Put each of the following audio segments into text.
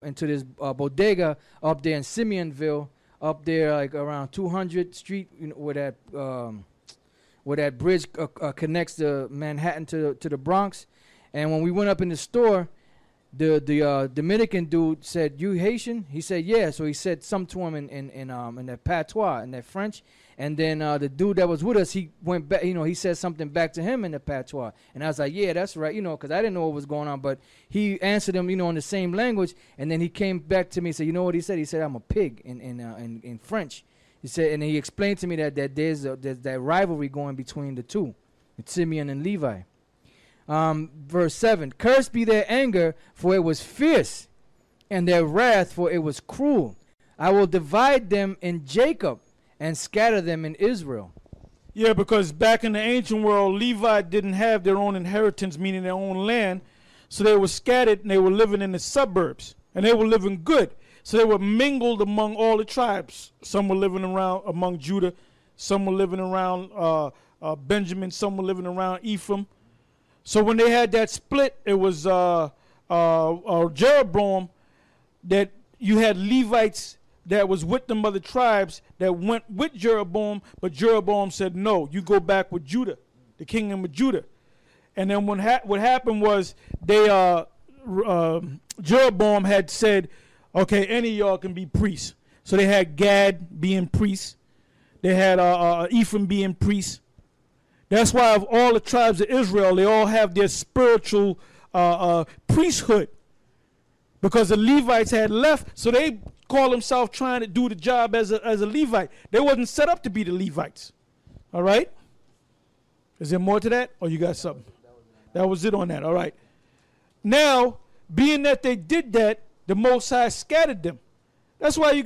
into this bodega up there in Simeonville, up there like around 200th Street, you know, where that bridge connects the Manhattan to the Bronx. And when we went up in the store, the Dominican dude said, "You Haitian?" He said, "Yeah." So he said something to him in that patois, in that French. And then the dude that was with us, he went back, you know, he said something back to him in the patois. And I was like, "Yeah, that's right," you know, because I didn't know what was going on. But he answered him, you know, in the same language. And then he came back to me and said, "You know what he said?" He said, "I'm a pig," in French. He said, and he explained to me that there's that rivalry going between the two, Simeon and Levi. Verse 7, "Cursed be their anger, for it was fierce, and their wrath, for it was cruel. I will divide them in Jacob and scatter them in Israel." Yeah, because back in the ancient world, Levi didn't have their own inheritance, meaning their own land. So they were scattered and they were living in the suburbs. And they were living good. So they were mingled among all the tribes. Some were living around among Judah. Some were living around Benjamin. Some were living around Ephraim. So when they had that split, it was Jeroboam that you had Levites that was with them other tribes that went with Jeroboam, but Jeroboam said, "No, you go back with Judah, the kingdom of Judah." And then what happened was Jeroboam had said, "Okay, any of y'all can be priests." So they had Gad being priests. They had Ephraim being priests. That's why of all the tribes of Israel, they all have their spiritual priesthood. Because the Levites had left, so they call themselves trying to do the job as a Levite. They wasn't set up to be the Levites. All right? Is there more to that? Or you got something? That was it on that. All right. Now, being that they did that, the Most High scattered them. That's why you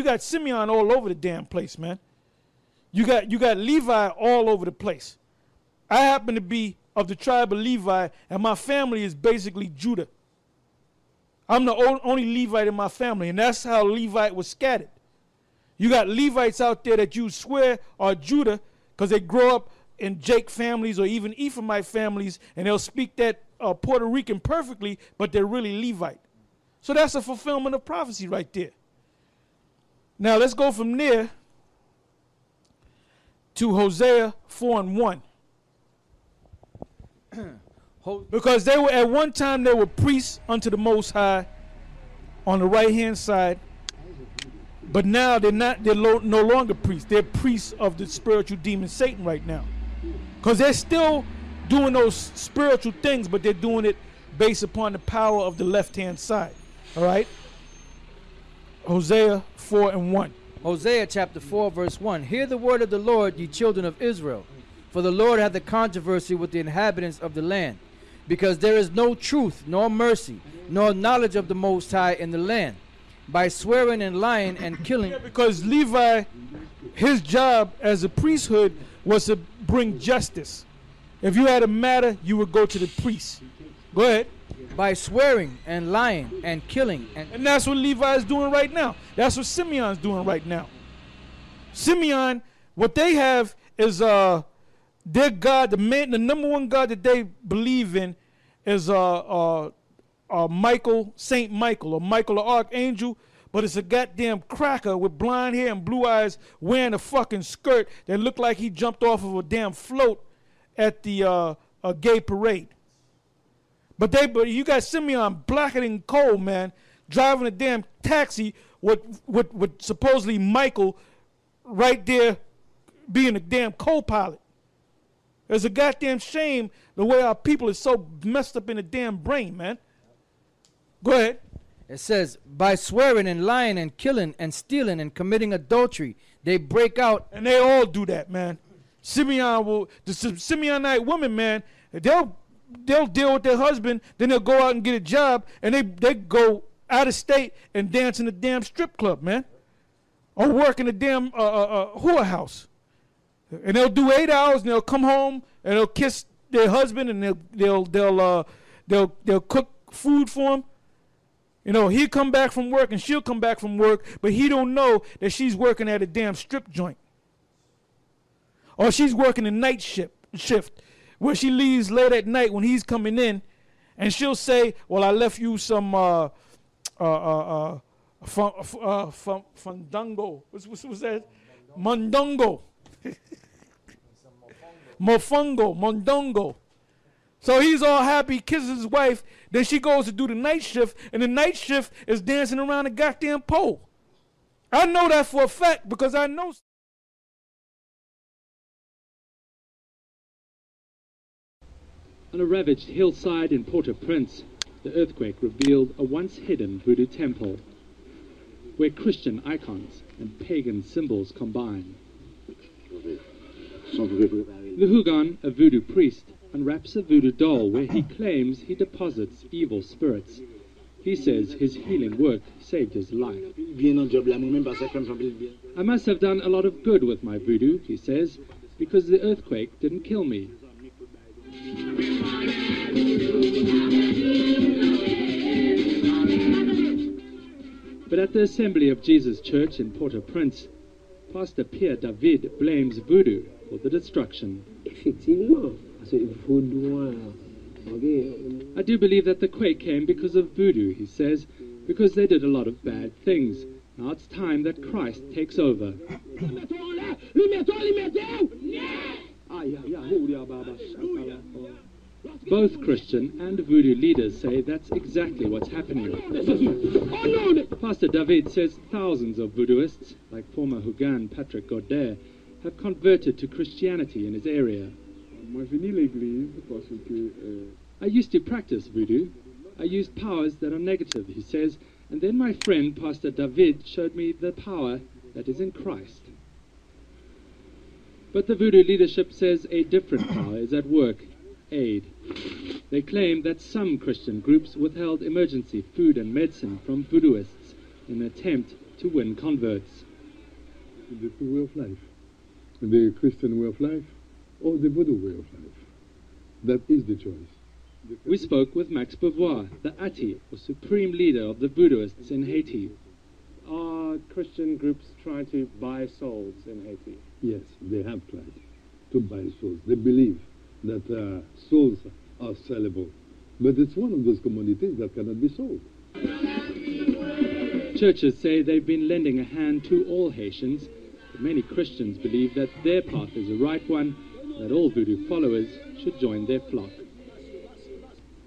got Simeon all over the damn place, man. You got Levi all over the place. I happen to be of the tribe of Levi, and my family is basically Judah. I'm the only Levite in my family, and that's how Levite was scattered. You got Levites out there that you swear are Judah because they grow up in Jake families or even Ephraimite families, and they'll speak that Puerto Rican perfectly, but they're really Levite. So that's a fulfillment of prophecy right there. Now let's go from there to Hosea 4:1. Because they were at one time they were priests unto the Most High on the right hand side, but now they're no longer priests. They're priests of the spiritual demon Satan right now, because they're still doing those spiritual things, but they're doing it based upon the power of the left hand side. All right. Hosea 4:1. Hosea chapter 4 verse 1. "Hear the word of the Lord, ye children of Israel. For the Lord hath a controversy with the inhabitants of the land, because there is no truth, nor mercy, nor knowledge of the Most High in the land, by swearing and lying and killing." Yeah, because Levi, his job as a priesthood was to bring justice. If you had a matter, you would go to the priest. Go ahead. By swearing and lying and killing. And that's what Levi is doing right now. That's what Simeon's doing right now. Simeon, what they have is their God, the number one God that they believe in is Michael, Saint Michael, or Michael the Archangel, but it's a goddamn cracker with blonde hair and blue eyes wearing a fucking skirt that looked like he jumped off of a damn float at the gay parade. But you got Simeon blacker than coal, man, driving a damn taxi with supposedly Michael right there being a damn co-pilot. It's a goddamn shame the way our people is so messed up in the damn brain, man. Go ahead. It says, by swearing and lying and killing and stealing and committing adultery, they break out. And they all do that, man. The Simeonite women, man, they'll deal with their husband, then they'll go out and get a job, and they go out of state and dance in the damn strip club, man. Or work in the damn whorehouse. And they'll do 8 hours, and they'll come home, and they'll kiss their husband, and they'll cook food for him. You know, he'll come back from work, and she'll come back from work, but he don't know that she's working at a damn strip joint. Or she's working a night shift, where she leaves late at night when he's coming in, and she'll say, well, I left you some Fandango. What's that? Mondongo. Mofongo, Mondongo. So he's all happy, kisses his wife. Then she goes to do the night shift, and the night shift is dancing around the goddamn pole. I know that for a fact because I know. On a ravaged hillside in Port-au-Prince, the earthquake revealed a once hidden voodoo temple, where Christian icons and pagan symbols combine. The Hugon, a voodoo priest, unwraps a voodoo doll where he claims he deposits evil spirits. He says his healing work saved his life. I must have done a lot of good with my voodoo, he says, because the earthquake didn't kill me. But at the Assembly of Jesus Church in Port-au-Prince, Pastor Pt.5 blames voodoo for the destruction. I do believe that the quake came because of voodoo, he says, because they did a lot of bad things. Now it's time that Christ takes over. Both Christian and voodoo leaders say that's exactly what's happening. Pastor David says thousands of voodooists, like former Hugan Patrick Godet, have converted to Christianity in his area. I used to practice voodoo. I used powers that are negative, he says, and then my friend Pastor David showed me the power that is in Christ. But the voodoo leadership says a different power is at work, aid. They claim that some Christian groups withheld emergency food and medicine from voodooists in an attempt to win converts. The way of life, the Christian way of life, or the voodoo way of life. That is the choice. We spoke with Max Beauvoir, the Ati, or supreme leader of the voodooists in Haiti. Are Christian groups trying to buy souls in Haiti? Yes, they have tried to buy souls. They believe that souls are sellable. But it's one of those commodities that cannot be sold. Churches say they've been lending a hand to all Haitians. But many Christians believe that their path is the right one, that all voodoo followers should join their flock.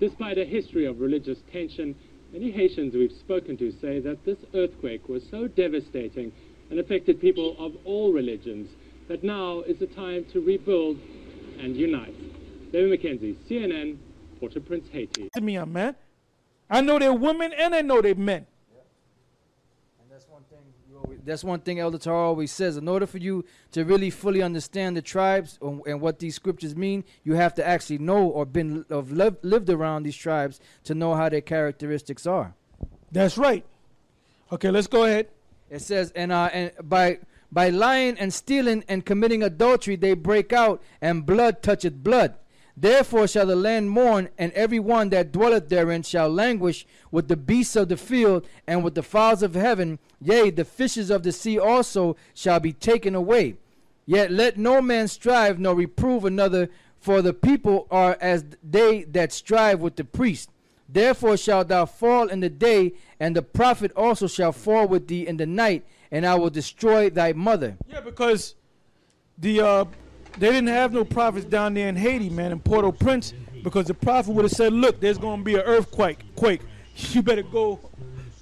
Despite a history of religious tension, many Haitians we've spoken to say that this earthquake was so devastating and affected people of all religions that now is the time to rebuild and unite. David McKenzie, CNN, Port-au-Prince, Haiti. Simeon, man. I know they're women and I know they're men. And that's one thing Elder Tar always says. In order for you to really fully understand the tribes and what these scriptures mean, you have to actually know or lived around these tribes to know how their characteristics are. That's right. Okay, let's go ahead. It says, and by lying and stealing and committing adultery, they break out, and blood toucheth blood. Therefore shall the land mourn, and every one that dwelleth therein shall languish with the beasts of the field and with the fowls of heaven. Yea, the fishes of the sea also shall be taken away. Yet let no man strive nor reprove another, for the people are as they that strive with the priest. Therefore shalt thou fall in the day, and the prophet also shall fall with thee in the night, and I will destroy thy mother. Yeah, because they didn't have no prophets down there in Haiti, man, in Port-au-Prince, because the prophet would have said, look, there's going to be an earthquake. You better go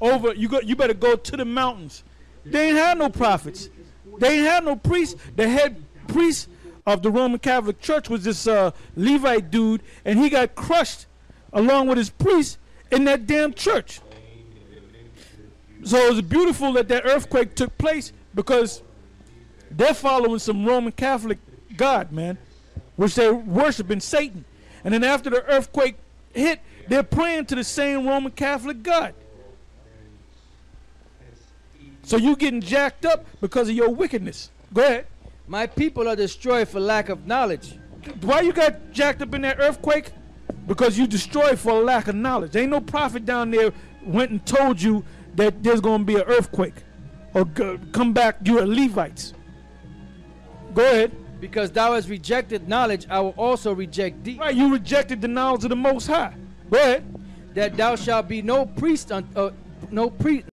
over, you better go to the mountains. They ain't had no prophets. They ain't had no priests. The head priest of the Roman Catholic Church was this Levi dude, and he got crushed along with his priests in that damn church. So it was beautiful that earthquake took place because they're following some Roman Catholic God, man, which they're worshiping Satan. And then after the earthquake hit, they're praying to the same Roman Catholic God. So you getting jacked up because of your wickedness. Go ahead. My people are destroyed for lack of knowledge. Why you got jacked up in that earthquake? Because you destroyed for a lack of knowledge. There ain't no prophet down there went and told you that there's going to be an earthquake. Or come back, you are Levites. Go ahead. Because thou hast rejected knowledge, I will also reject thee. Right, you rejected the knowledge of the Most High. Go ahead. That thou shalt be no priest no priest.